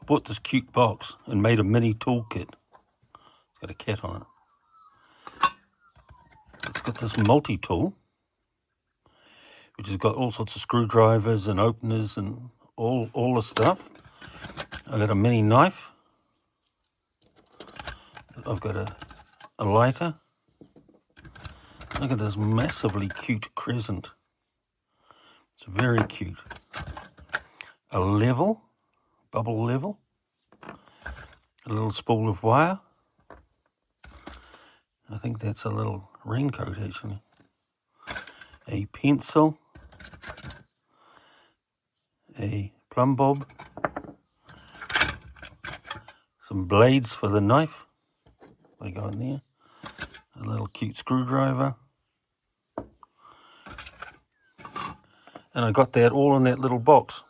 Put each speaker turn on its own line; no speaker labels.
bought this cute box and made a mini toolkit. It's got a cat on it. It's got this multi-tool, which has got all sorts of screwdrivers and openers and all the stuff. I've got a mini knife. I've got a lighter. Look at this massively cute crescent. It's very cute. A level, bubble level. A little spool of wire. I think that's a little raincoat actually. A pencil. A plumb bob. Some blades for the knife. They go in there. A little cute screwdriver. And I got that all in that little box.